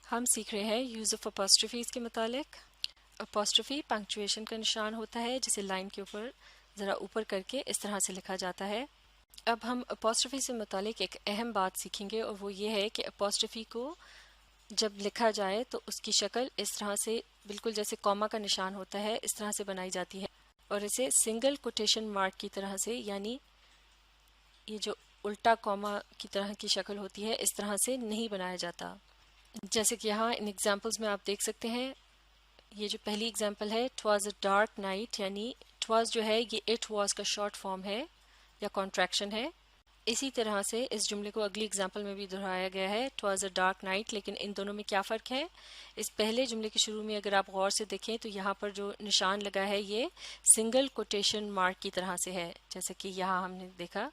ہم سیکھ رہے ہیں یوز آف اپوسٹرفیز کے متعلق۔ اپوسٹرفی پنکچویشن کا نشان ہوتا ہے جسے لائن کے اوپر ذرا اوپر کر کے اس طرح سے لکھا جاتا ہے۔ اب ہم اپوسٹرفی سے متعلق ایک اہم بات سیکھیں گے، اور وہ یہ ہے کہ اپوسٹرفی کو جب لکھا جائے تو اس کی شکل اس طرح سے بالکل جیسے کوما کا نشان ہوتا ہے اس طرح سے بنائی جاتی ہے، اور اسے سنگل کوٹیشن مارک کی طرح سے، یعنی یہ جو الٹا کوما کی طرح کی شکل ہوتی ہے اس طرح سے نہیں بنایا جاتا۔ جیسے کہ یہاں ان ایگزامپلز میں آپ دیکھ سکتے ہیں، یہ جو پہلی ایگزامپل ہے "it was a dark night", یعنی اٹ واز جو ہے یہ اٹ واز کا شارٹ فارم ہے یا کانٹریکشن ہے۔ اسی طرح سے اس جملے کو اگلی ایگزامپل میں بھی دہرایا گیا ہے "it was a dark night", لیکن ان دونوں میں کیا فرق ہے؟ اس پہلے جملے کے شروع میں اگر آپ غور سے دیکھیں تو یہاں پر جو نشان لگا ہے یہ سنگل کوٹیشن مارک کی طرح سے ہے، جیسے کہ یہاں ہم نے دیکھا،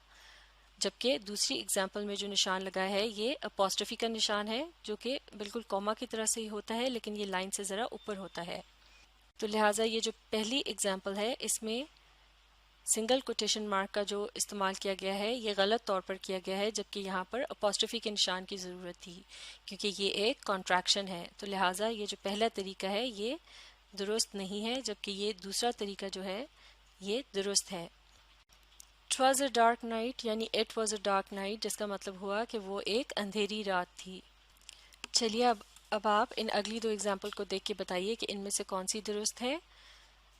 جبکہ دوسری ایگزامپل میں جو نشان لگا ہے یہ اپوسٹرفی کا نشان ہے، جو کہ بالکل کوما کی طرح سے ہی ہوتا ہے لیکن یہ لائن سے ذرا اوپر ہوتا ہے۔ تو لہٰذا یہ جو پہلی ایگزامپل ہے اس میں سنگل کوٹیشن مارک کا جو استعمال کیا گیا ہے یہ غلط طور پر کیا گیا ہے، جبکہ یہاں پر اپوسٹرفی کے نشان کی ضرورت تھی کیونکہ یہ ایک کانٹریکشن ہے۔ تو لہٰذا یہ جو پہلا طریقہ ہے یہ درست نہیں ہے، جبکہ یہ دوسرا طریقہ جو ہے یہ درست ہے۔ "It was a dark night" یعنی "it was a dark night" جس کا مطلب ہوا کہ وہ ایک اندھیری رات تھی۔ چلیے اب آپ ان اگلی دو ایگزامپل کو دیکھ کے بتائیے کہ ان میں سے کون سی درست ہے۔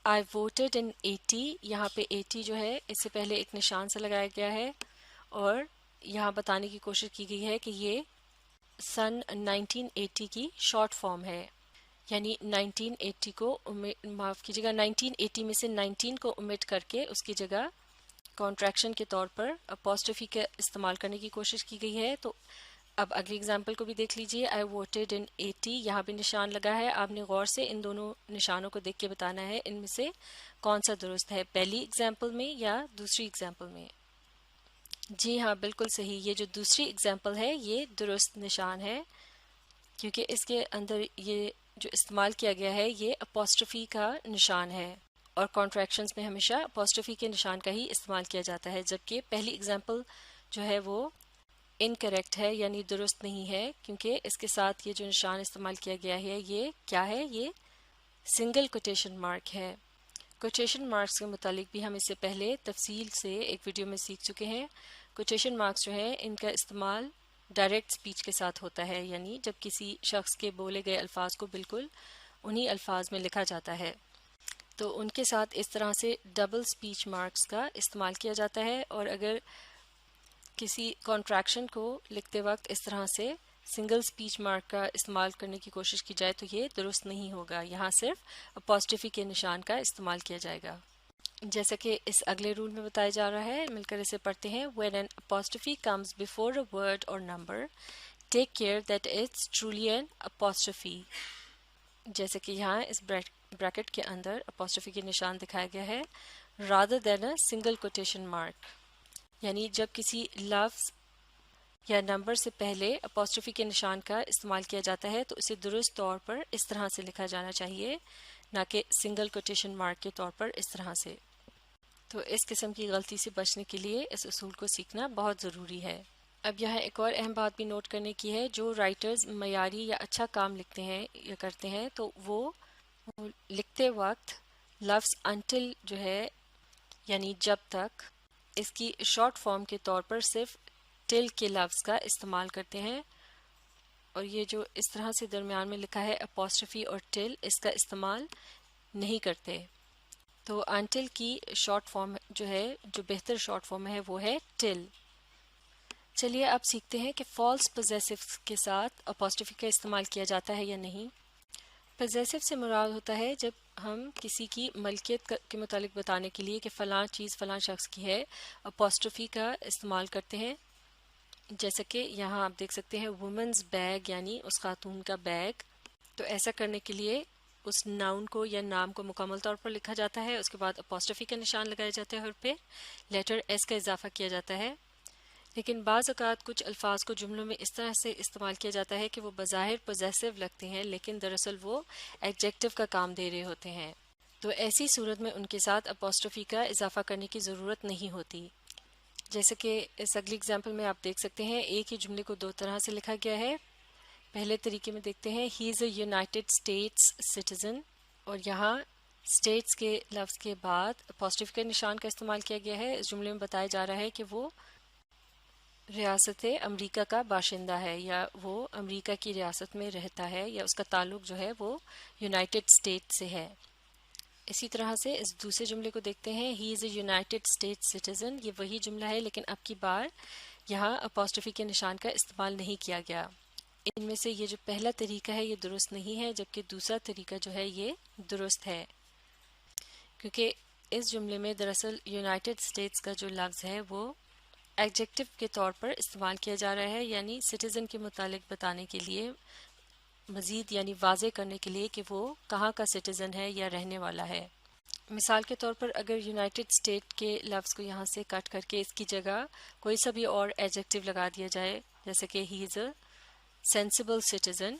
"I voted in 80"، یہاں پہ 80 جو ہے اس سے پہلے ایک نشان سے لگایا گیا ہے، اور یہاں بتانے کی کوشش کی گئی ہے کہ یہ سن 1980 کی شارٹ فارم ہے، یعنی 1980 کو معاف کیجیے گا 1980 میں سے 19 کو omit کر کے اس کی جگہ کانٹریکشن کے طور پر اپوسٹرفی کا استعمال کرنے کی کوشش کی گئی ہے۔ تو اب اگلی اگزامپل کو بھی دیکھ لیجئے "I voted in 80"، یہاں بھی نشان لگا ہے۔ آپ نے غور سے ان دونوں نشانوں کو دیکھ کے بتانا ہے ان میں سے کون سا درست ہے، پہلی ایگزامپل میں یا دوسری ایگزامپل میں۔ جی ہاں، بالکل صحیح، یہ جو دوسری ایگزامپل ہے یہ درست نشان ہے، کیونکہ اس کے اندر یہ جو استعمال کیا گیا ہے یہ اپوسٹرفی کا نشان ہے، اور کانٹریکشنز میں ہمیشہ اپوسٹرفی کے نشان کا ہی استعمال کیا جاتا ہے، جبکہ پہلی ایگزامپل جو ہے وہ انکریکٹ ہے، یعنی درست نہیں ہے، کیونکہ اس کے ساتھ یہ جو نشان استعمال کیا گیا ہے یہ کیا ہے؟ یہ سنگل کوٹیشن مارک ہے۔ کوٹیشن مارکس کے متعلق بھی ہم اس سے پہلے تفصیل سے ایک ویڈیو میں سیکھ چکے ہیں۔ کوٹیشن مارکس جو ہیں ان کا استعمال ڈائریکٹ سپیچ کے ساتھ ہوتا ہے، یعنی جب کسی شخص کے بولے گئے الفاظ کو بالکل انہی الفاظ میں لکھا جاتا ہے تو ان کے ساتھ اس طرح سے ڈبل سپیچ مارکس کا استعمال کیا جاتا ہے، اور اگر کسی کانٹریکشن کو لکھتے وقت اس طرح سے سنگل سپیچ مارک کا استعمال کرنے کی کوشش کی جائے تو یہ درست نہیں ہوگا، یہاں صرف اپوسٹرفی کے نشان کا استعمال کیا جائے گا، جیسا کہ اس اگلے رول میں بتایا جا رہا ہے۔ مل کر اسے پڑھتے ہیں "When an apostrophe comes before a word or number, take care that it's truly an apostrophe"۔ جیسے کہ یہاں اس بریکٹ کے اندر اپوسٹرفی کے نشان دکھایا گیا ہے "rather than a single quotation mark"، یعنی جب کسی لفظ یا نمبر سے پہلے اپوسٹرفی کے نشان کا استعمال کیا جاتا ہے تو اسے درست طور پر اس طرح سے لکھا جانا چاہیے، نہ کہ سنگل کوٹیشن مارک کے طور پر اس طرح سے۔ تو اس قسم کی غلطی سے بچنے کے لیے اس اصول کو سیکھنا بہت ضروری ہے۔ اب یہاں ایک اور اہم بات بھی نوٹ کرنے کی ہے، جو رائٹرز معیاری یا اچھا کام لکھتے ہیں یا کرتے ہیں تو وہ لکھتے وقت لفظ "until" جو ہے یعنی جب تک، اس کی شارٹ فارم کے طور پر صرف "till" کے لفظ کا استعمال کرتے ہیں، اور یہ جو اس طرح سے درمیان میں لکھا ہے اپوسٹرفی اور "till" اس کا استعمال نہیں کرتے۔ تو "until" کی شارٹ فارم جو ہے، جو بہتر شارٹ فارم ہے وہ ہے "till"۔ چلیے اب سیکھتے ہیں کہ فالس پوزیسو کے ساتھ اپوسٹرفی کا استعمال کیا جاتا ہے یا نہیں۔ پوزیسو سے مراد ہوتا ہے جب ہم کسی کی ملکیت کے متعلق بتانے کے لیے کہ فلاں چیز فلاں شخص کی ہے اپوسٹرفی کا استعمال کرتے ہیں، جیسا کہ یہاں آپ دیکھ سکتے ہیں "وومنز بیگ" یعنی اس خاتون کا بیگ۔ تو ایسا کرنے کے لیے اس ناؤن کو یا نام کو مکمل طور پر لکھا جاتا ہے، اس کے بعد اپوسٹرفی کا نشان لگایا جاتا ہے اور پھر لیٹر ایس کا اضافہ کیا جاتا ہے۔ لیکن بعض اوقات کچھ الفاظ کو جملوں میں اس طرح سے استعمال کیا جاتا ہے کہ وہ بظاہر پوزیسو لگتے ہیں لیکن دراصل وہ ایڈجیکٹو کا کام دے رہے ہوتے ہیں، تو ایسی صورت میں ان کے ساتھ اپوسٹرفی کا اضافہ کرنے کی ضرورت نہیں ہوتی۔ جیسے کہ اس اگلی اگزامپل میں آپ دیکھ سکتے ہیں ایک ہی جملے کو دو طرح سے لکھا گیا ہے پہلے طریقے میں دیکھتے ہیں ہی از اے یونائٹڈ اسٹیٹس سٹیزن، اور یہاں اسٹیٹس کے لفظ کے بعد اپوسٹروفی کے نشان کا استعمال کیا گیا ہے۔ اس جملے میں بتایا جا رہا ہے کہ وہ ریاست امریکہ کا باشندہ ہے، یا وہ امریکہ کی ریاست میں رہتا ہے، یا اس کا تعلق جو ہے وہ یونائٹڈ اسٹیٹ سے ہے۔ اسی طرح سے اس دوسرے جملے کو دیکھتے ہیں ہی از اے یونائٹڈ اسٹیٹ سٹیزن، یہ وہی جملہ ہے لیکن اب کی بار یہاں اپوسٹروفی کے نشان کا استعمال نہیں کیا گیا۔ ان میں سے یہ جو پہلا طریقہ ہے یہ درست نہیں ہے، جبکہ دوسرا طریقہ جو ہے یہ درست ہے، کیونکہ اس جملے میں دراصل یونائٹڈ اسٹیٹس کا جو لفظ ہے وہ ایڈجیکٹو کے طور پر استعمال کیا جا رہا ہے، یعنی سٹیزن کے متعلق بتانے کے لیے، مزید یعنی واضح کرنے کے لیے کہ وہ کہاں کا سٹیزن ہے یا رہنے والا ہے۔ مثال کے طور پر اگر یونائٹڈ اسٹیٹ کے لفظ کو یہاں سے کٹ کر کے اس کی جگہ کوئی سا بھی اور ایڈجیکٹو لگا دیا جائے، جیسے کہ ہی از اے سینسیبل سٹیزن،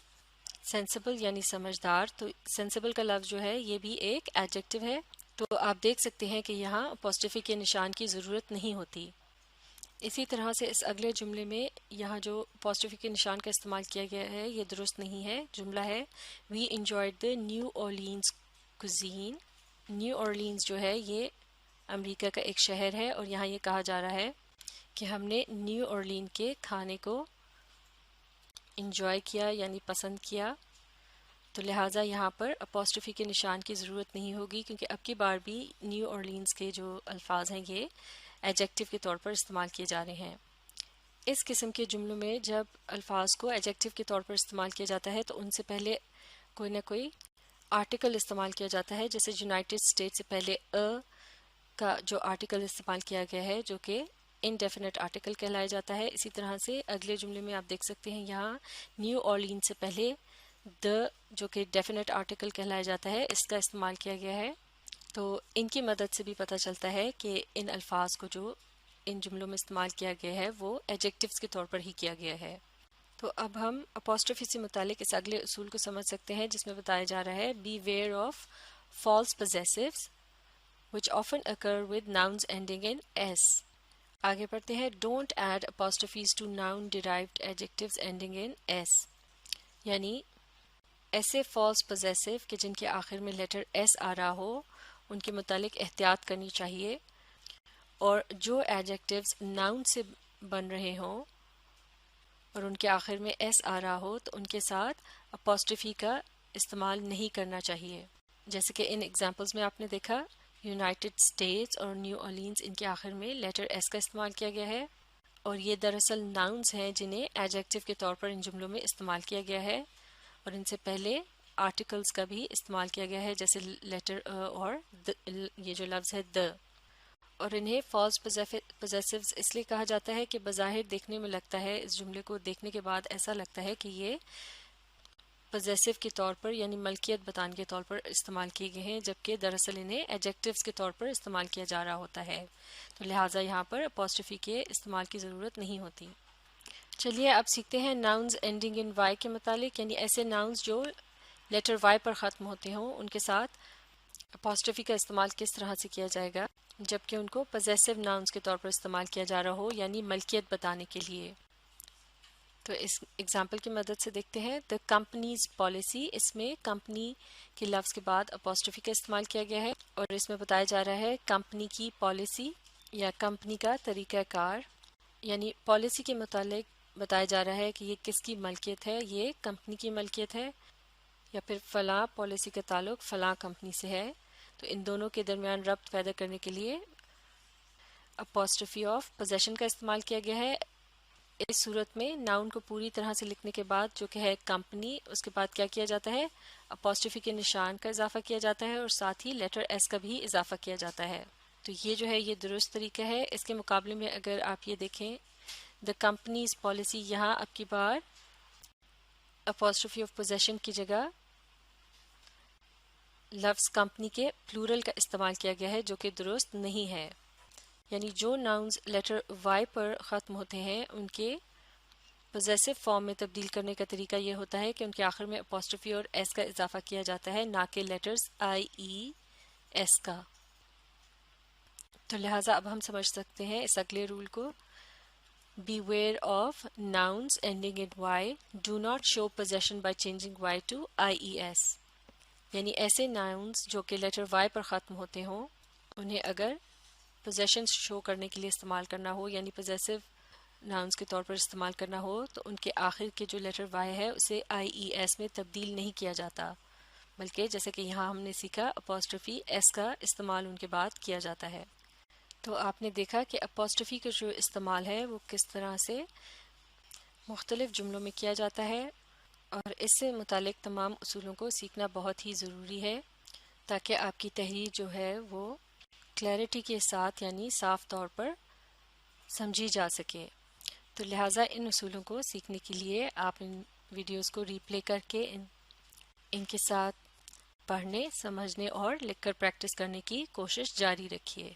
سینسیبل یعنی سمجھدار، تو سینسیبل کا لفظ جو ہے یہ بھی ایک ایڈجیکٹو ہے، تو آپ دیکھ سکتے ہیں کہ یہاں اپوسٹروفی کے نشان کی ضرورت نہیں ہوتی۔ اسی طرح سے اس اگلے جملے میں یہاں جو اپوسٹروفی کے نشان کا استعمال کیا گیا ہے یہ درست نہیں ہے۔ جملہ ہے we enjoyed the New Orleans cuisine. New Orleans جو ہے یہ امریکہ کا ایک شہر ہے، اور یہاں یہ کہا جا رہا ہے کہ ہم نے نیو اورلین کے کھانے کو انجوائے کیا یعنی پسند کیا، تو لہٰذا یہاں پر اپوسٹروفی کے نشان کی ضرورت نہیں ہوگی، کیونکہ اب کی بار بھی نیو اورلینز کے جو الفاظ ہیں یہ ایڈجیکٹو کے طور پر استعمال کیے جا رہے ہیں۔ اس قسم کے جملوں میں جب الفاظ کو ایڈجیکٹو کے طور پر استعمال کیا جاتا ہے تو ان سے پہلے کوئی نہ کوئی آرٹیکل استعمال کیا جاتا ہے، جیسے یونائٹڈ اسٹیٹ سے پہلے کا جو آرٹیکل استعمال کیا گیا ہے جو کہ انڈیفینٹ آرٹیکل کہلایا جاتا ہے۔ اسی طرح سے اگلے جملے میں آپ دیکھ سکتے ہیں یہاں نیو اورلین سے پہلے جو کہ ڈیفینٹ آرٹیکل کہلایا جاتا ہے اس کا استعمال کیا گیا ہے، تو ان کی مدد سے بھی پتہ چلتا ہے کہ ان الفاظ کو جو ان جملوں میں استعمال کیا گیا ہے وہ ایڈجیکٹوز کے طور پر ہی کیا گیا ہے۔ تو اب ہم اپوسٹروفی سے متعلق اس اگلے اصول کو سمجھ سکتے ہیں جس میں بتایا جا رہا ہے beware of false possessives which often occur with nouns ending in s۔ آگے پڑھتے ہیں don't add apostrophes to noun derived adjectives ending in s، یعنی ایسے فالس possessive کہ جن کے آخر میں لیٹر ایس آ رہا ہو ان کے متعلق احتیاط کرنی چاہیے، اور جو ایڈجیکٹیوز ناؤن سے بن رہے ہوں اور ان کے آخر میں ایس آ رہا ہو تو ان کے ساتھ اپوسٹروفی کا استعمال نہیں کرنا چاہیے، جیسے کہ ان ایگزامپلز میں آپ نے دیکھا یونائٹڈ اسٹیٹس اور نیو اورلینز ان کے آخر میں لیٹر ایس کا استعمال کیا گیا ہے، اور یہ دراصل ناؤنز ہیں جنہیں ایڈجیکٹو کے طور پر ان جملوں میں استعمال کیا گیا ہے، اور ان سے پہلے آرٹیکلز کا بھی استعمال کیا گیا ہے جیسے لیٹر اور یہ جو لفظ ہے the، اور انہیں فالس possessives اس لیے کہا جاتا ہے کہ بظاہر دیکھنے میں لگتا ہے، اس جملے کو دیکھنے کے بعد ایسا لگتا ہے کہ یہ possessive کے طور پر یعنی ملکیت بتانے کے طور پر استعمال کیے گئے ہیں، جبکہ دراصل انہیں ایڈجیکٹیوز کے طور پر استعمال کیا جا رہا ہوتا ہے، تو لہٰذا یہاں پر اپوسٹروفی کے استعمال کی ضرورت نہیں ہوتی۔ چلیے اب سیکھتے ہیں ناؤنز اینڈنگ ان وائی کے متعلق، یعنی ایسے ناؤنز جو لیٹر وائی پر ختم ہوتے ہوں ان کے ساتھ اپوسٹروفی کا استعمال کس طرح سے کیا جائے گا جبکہ ان کو possessive nouns کے طور پر استعمال کیا جا رہا ہو یعنی ملکیت بتانے کے لیے۔ تو اس ایگزامپل کی مدد سے دیکھتے ہیں the company's policy، اس میں کمپنی کے لفظ کے بعد اپوسٹروفی کا استعمال کیا گیا ہے، اور اس میں بتایا جا رہا ہے کمپنی کی پالیسی یا کمپنی کا طریقہ کار، یعنی پالیسی کے متعلق بتایا جا رہا ہے کہ یہ کس کی ملکیت ہے، یہ کمپنی کی ملکیت ہے، یا پھر فلاں پالیسی کا تعلق فلاں کمپنی سے ہے، تو ان دونوں کے درمیان ربط پیدا کرنے کے لیے اپوسٹروفی آف پوزیشن کا استعمال کیا گیا ہے۔ اس صورت میں ناؤن کو پوری طرح سے لکھنے کے بعد جو کہ ہے کمپنی، اس کے بعد کیا کیا جاتا ہے، اپوسٹروفی کے نشان کا اضافہ کیا جاتا ہے، اور ساتھ ہی لیٹر ایس کا بھی اضافہ کیا جاتا ہے، تو یہ جو ہے یہ درست طریقہ ہے۔ اس کے مقابلے میں اگر آپ یہ دیکھیں دا کمپنیز پالیسی، یہاں اب کی بار اپوسٹروفی آف پوزیشن کی جگہ لفظ کمپنی کے پلورل کا استعمال کیا گیا ہے جو کہ درست نہیں ہے، یعنی جو ناؤنز لیٹر وائی پر ختم ہوتے ہیں ان کے پوزیسو فارم میں تبدیل کرنے کا طریقہ یہ ہوتا ہے کہ ان کے آخر میں اپوسٹروفی اور ایس کا اضافہ کیا جاتا ہے، نہ کہ لیٹرز آئی ای ایس کا۔ تو لہٰذا اب ہم سمجھ سکتے ہیں اس اگلے رول کو Beware of nouns ending in y. Do not show possession by changing y to ies. یعنی ایسے nouns جو کہ لیٹر y پر ختم ہوتے ہوں انہیں اگر possession شو کرنے کے لیے استعمال کرنا ہو یعنی possessive nouns کے طور پر استعمال کرنا ہو تو ان کے آخر کے جو لیٹر y ہے اسے ies میں تبدیل نہیں کیا جاتا، بلکہ جیسے کہ یہاں ہم نے سیکھا apostrophe s کا استعمال ان کے بعد کیا جاتا ہے۔ تو آپ نے دیکھا کہ اپوسٹرفی کا جو استعمال ہے وہ کس طرح سے مختلف جملوں میں کیا جاتا ہے، اور اس سے متعلق تمام اصولوں کو سیکھنا بہت ہی ضروری ہے تاکہ آپ کی تحریر جو ہے وہ کلیئرٹی کے ساتھ یعنی صاف طور پر سمجھی جا سکے۔ تو لہٰذا ان اصولوں کو سیکھنے کے لیے آپ ان ویڈیوز کو ری پلے کر کے ان کے ساتھ پڑھنے، سمجھنے اور لکھ کر پریکٹس کرنے کی کوشش جاری رکھیے۔